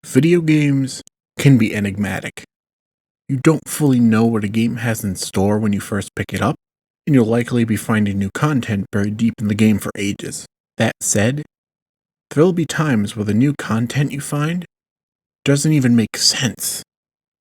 Video games can be enigmatic. You don't fully know what a game has in store when you first pick it up, and you'll likely be finding new content buried deep in the game for ages. That said, there'll be times where the new content you find doesn't even make sense.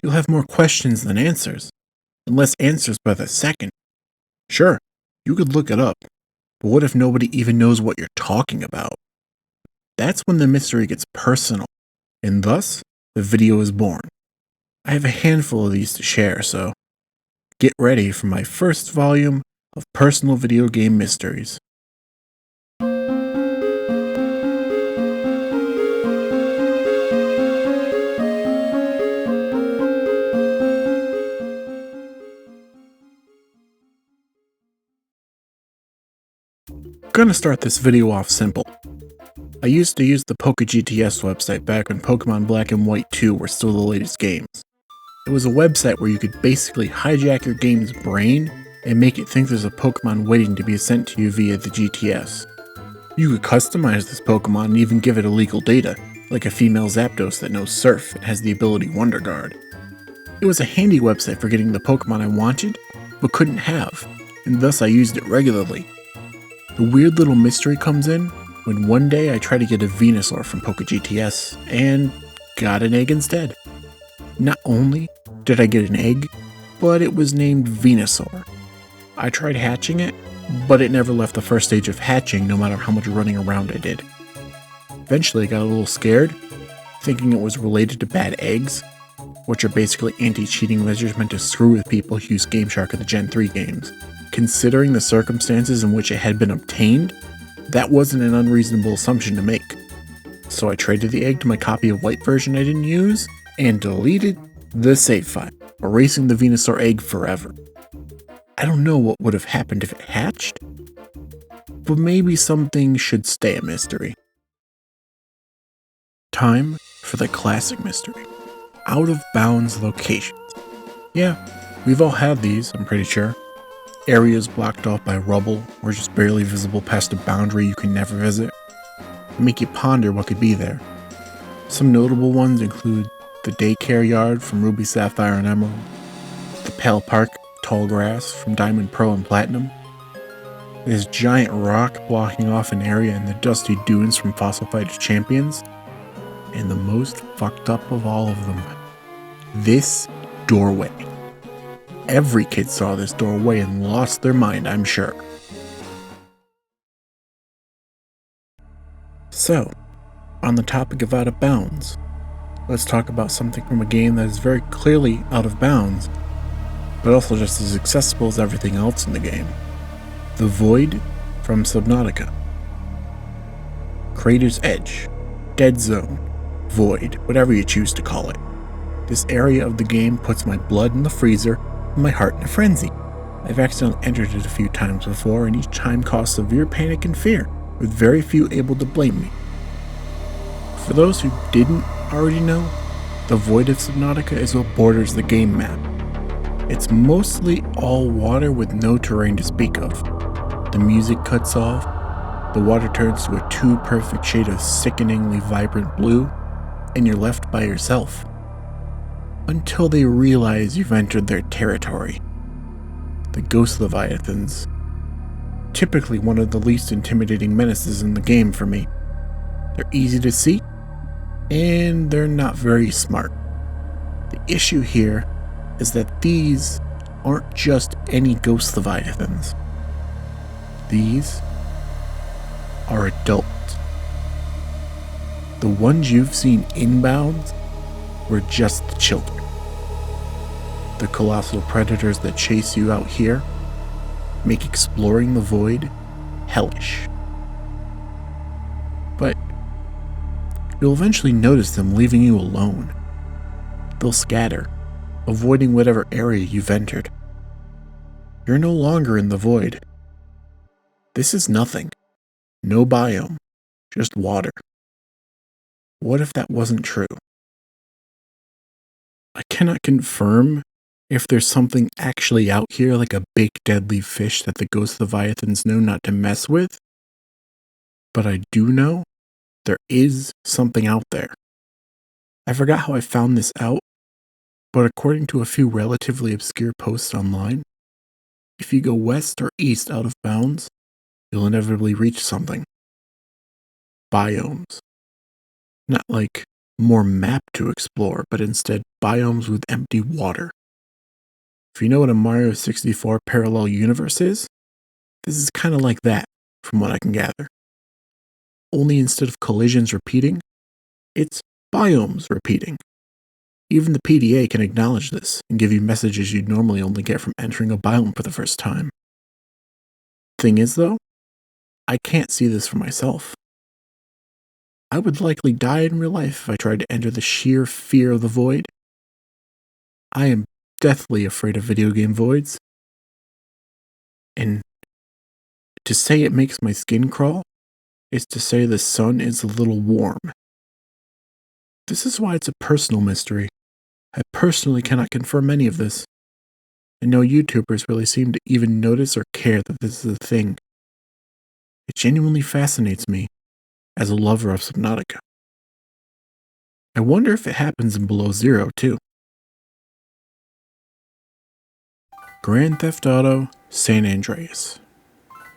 You'll have more questions than answers, and less answers by the second. Sure, you could look it up, but what if nobody even knows what you're talking about? That's when the mystery gets personal, and thus, the video is born. I have a handful of these to share, so get ready for my first volume of personal video game mysteries. Gonna start this video off simple. I used to use the PokeGTS website back when Pokemon Black and White 2 were still the latest games. It was a website where you could basically hijack your game's brain and make it think there's a Pokemon waiting to be sent to you via the GTS. You could customize this Pokemon and even give it illegal data, like a female Zapdos that knows Surf and has the ability Wonder Guard. It was a handy website for getting the Pokemon I wanted, but couldn't have, and thus I used it regularly. The weird little mystery comes in when one day I tried to get a Venusaur from PokeGTS, and got an egg instead. Not only did I get an egg, but it was named Venusaur. I tried hatching it, but it never left the first stage of hatching no matter how much running around I did. Eventually I got a little scared, thinking it was related to bad eggs, which are basically anti-cheating measures meant to screw with people who use Game Shark in the Gen 3 games. Considering the circumstances in which it had been obtained, that wasn't an unreasonable assumption to make. So I traded the egg to my copy of White version I didn't use, and deleted the save file, erasing the Venusaur egg forever. I don't know what would have happened if it hatched, but maybe something should stay a mystery. Time for the classic mystery. Out of bounds locations. Yeah, we've all had these, I'm pretty sure. Areas blocked off by rubble or just barely visible past a boundary you can never visit. They make you ponder what could be there. Some notable ones include the daycare yard from Ruby, Sapphire, and Emerald, the Pale Park tall grass from Diamond, Pearl, and Platinum, this giant rock blocking off an area in the dusty dunes from Fossil Fighter Champions, and the most fucked up of all of them, this doorway. Every kid saw this doorway and lost their mind, I'm sure. So, on the topic of out of bounds, let's talk about something from a game that is very clearly out of bounds, but also just as accessible as everything else in the game. The Void from Subnautica. Crater's Edge, Dead Zone, Void, whatever you choose to call it. This area of the game puts my blood in the freezer and my heart in a frenzy. I've accidentally entered it a few times before, and each time caused severe panic and fear, with very few able to blame me. For those who didn't already know, the Void of Subnautica is what borders the game map. It's mostly all water with no terrain to speak of. The music cuts off, the water turns to a too perfect shade of sickeningly vibrant blue, and you're left by yourself. Until they realize you've entered their territory. The Ghost Leviathans. Typically one of the least intimidating menaces in the game for me. They're easy to see, and they're not very smart. The issue here is that these aren't just any Ghost Leviathans. These are adults. The ones you've seen inbound were just the children. The colossal predators that chase you out here make exploring the void hellish. But you'll eventually notice them leaving you alone. They'll scatter, avoiding whatever area you've entered. You're no longer in the void. This is nothing. No biome, just water. What if that wasn't true? I cannot confirm if there's something actually out here like a big deadly fish that the Ghost Leviathans know not to mess with, but I do know there is something out there. I forgot how I found this out, but according to a few relatively obscure posts online, if you go west or east out of bounds, you'll inevitably reach something. Biomes. Not like more map to explore, but instead biomes with empty water. If you know what a Mario 64 parallel universe is, this is kind of like that, from what I can gather. Only instead of collisions repeating, it's biomes repeating. Even the PDA can acknowledge this and give you messages you'd normally only get from entering a biome for the first time. Thing is though, I can't see this for myself. I would likely die in real life if I tried to enter the sheer fear of the void. I am deathly afraid of video game voids. And to say it makes my skin crawl is to say the sun is a little warm. This is why it's a personal mystery. I personally cannot confirm any of this, and no YouTubers really seem to even notice or care that this is a thing. It genuinely fascinates me as a lover of Subnautica. I wonder if it happens in Below Zero too. Grand Theft Auto San Andreas.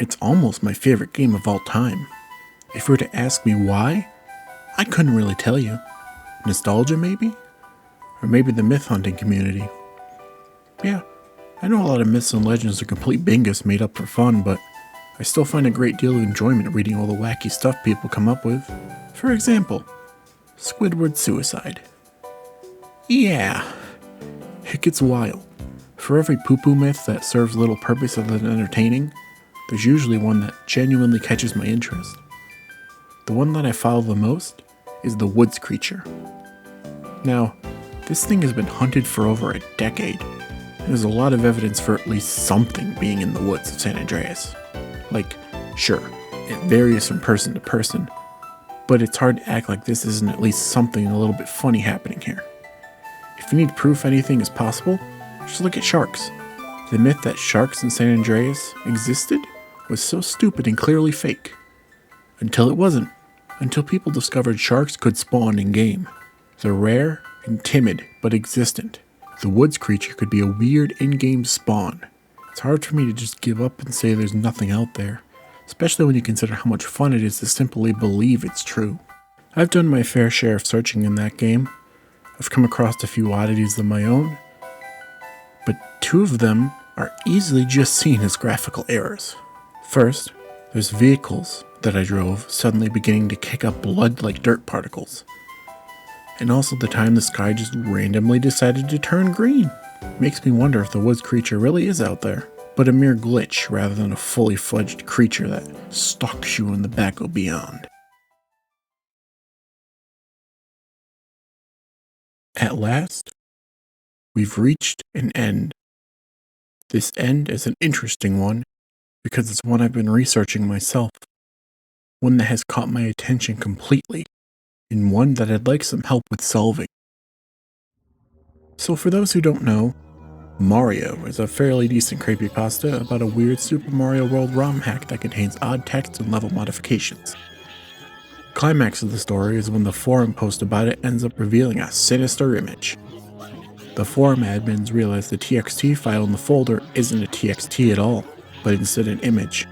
It's almost my favorite game of all time. If you were to ask me why, I couldn't really tell you. Nostalgia maybe? Or maybe the myth hunting community. Yeah, I know a lot of myths and legends are complete bingus made up for fun, but I still find a great deal of enjoyment reading all the wacky stuff people come up with. For example, Squidward's suicide. Yeah, it gets wild. For every poo-poo myth that serves little purpose other than entertaining, there's usually one that genuinely catches my interest. The one that I follow the most is the woods creature. Now, this thing has been hunted for over a decade. There's a lot of evidence for at least something being in the woods of San Andreas. Like, sure, it varies from person to person, but it's hard to act like this isn't at least something a little bit funny happening here. If you need proof anything is possible, just look at sharks. The myth that sharks in San Andreas existed was so stupid and clearly fake. Until it wasn't. Until people discovered sharks could spawn in-game. They're rare and timid, but existent. The woods creature could be a weird in-game spawn. It's hard for me to just give up and say there's nothing out there, especially when you consider how much fun it is to simply believe it's true. I've done my fair share of searching in that game. I've come across a few oddities of my own, but two of them are easily just seen as graphical errors. First, there's vehicles that I drove suddenly beginning to kick up blood like dirt particles. And also the time the sky just randomly decided to turn green. Makes me wonder if the woods creature really is out there, but a mere glitch rather than a fully fledged creature that stalks you in the back of beyond. At last, we've reached an end. This end is an interesting one because it's one I've been researching myself. One that has caught my attention completely, and one that I'd like some help with solving. So for those who don't know, Mario is a fairly decent creepypasta about a weird Super Mario World ROM hack that contains odd text and level modifications. Climax of the story is when the forum post about it ends up revealing a sinister image. The forum admins realize the TXT file in the folder isn't a TXT at all, but instead an image.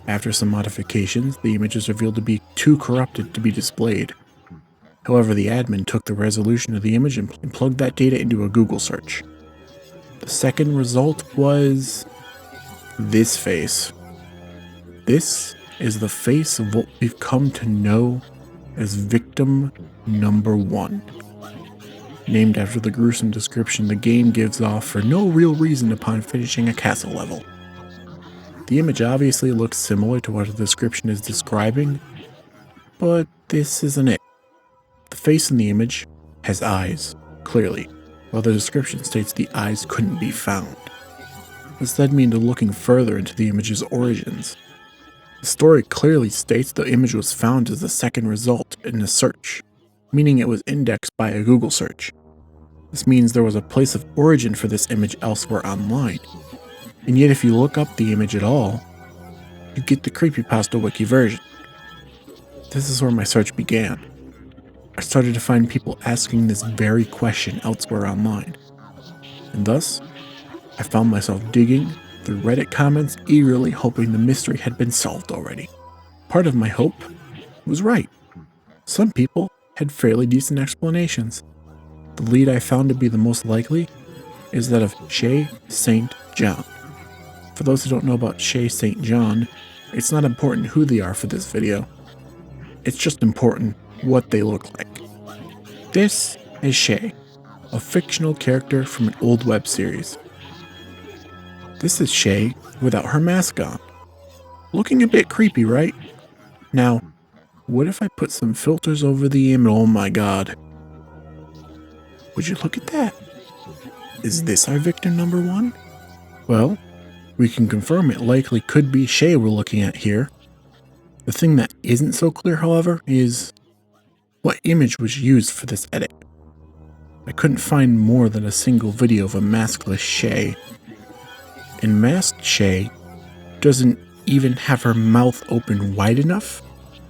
After some modifications, the image is revealed to be too corrupted to be displayed. However, the admin took the resolution of the image and plugged that data into a Google search. The second result was this face. This is the face of what we've come to know as victim number 1. Named after the gruesome description the game gives off for no real reason upon finishing a castle level. The image obviously looks similar to what the description is describing, but this isn't it. The face in the image has eyes, clearly, while the description states the eyes couldn't be found. This led me into looking further into the image's origins. The story clearly states the image was found as the second result in a search, meaning it was indexed by a Google search. This means there was a place of origin for this image elsewhere online, and yet if you look up the image at all, you get the creepypasta wiki version. This is where my search began. I started to find people asking this very question elsewhere online. And thus, I found myself digging through Reddit comments, eagerly hoping the mystery had been solved already. Part of my hope was right. Some people had fairly decent explanations. The lead I found to be the most likely is that of Shay St. John. For those who don't know about Shay St. John, it's not important who they are for this video. It's just important what they look like. This is Shay, a fictional character from an old web series. This is Shay without her mask on. Looking a bit creepy, right? Now, what if I put some filters over the image? Oh my god. Would you look at that? Is this our victim number 1? Well, we can confirm it likely could be Shay we're looking at here. The thing that isn't so clear, however, is what image was used for this edit. I couldn't find more than a single video of a maskless Shay. And masked Shay doesn't even have her mouth open wide enough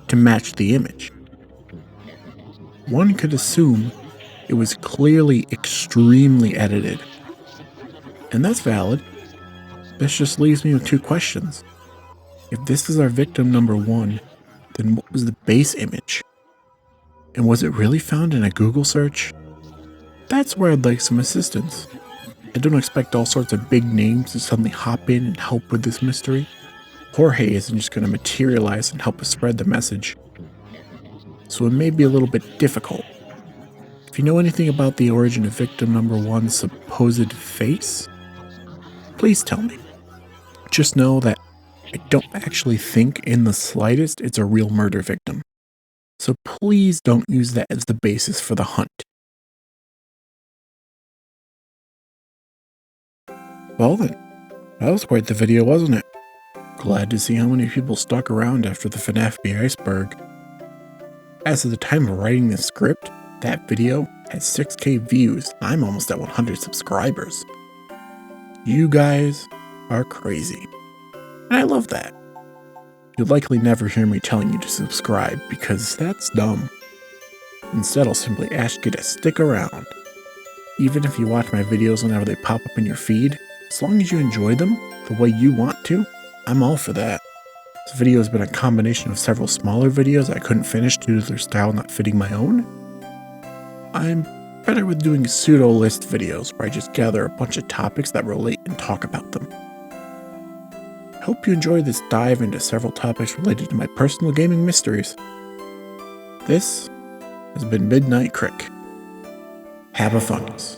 to match the image. One could assume it was clearly extremely edited. And that's valid. This just leaves me with 2 questions. If this is our victim number 1, then what was the base image? And was it really found in a Google search? That's where I'd like some assistance. I don't expect all sorts of big names to suddenly hop in and help with this mystery. Jorge isn't just going to materialize and help us spread the message. So it may be a little bit difficult. If you know anything about the origin of victim number 1's supposed face, please tell me. Just know that I don't actually think in the slightest it's a real murder victim. So please don't use that as the basis for the hunt. Well then, that was quite the video, wasn't it? Glad to see how many people stuck around after the FNaFB iceberg. As of the time of writing this script, that video has 6K views. I'm almost at 100 subscribers. You guys are crazy. And I love that. You'll likely never hear me telling you to subscribe because that's dumb. Instead, I'll simply ask you to stick around. Even if you watch my videos whenever they pop up in your feed, as long as you enjoy them the way you want to, I'm all for that. This video has been a combination of several smaller videos I couldn't finish due to their style not fitting my own. I'm better with doing pseudo-list videos where I just gather a bunch of topics that relate and talk about them. I hope you enjoyed this dive into several topics related to my personal gaming mysteries. This has been Midnight Crick. Have a fungus.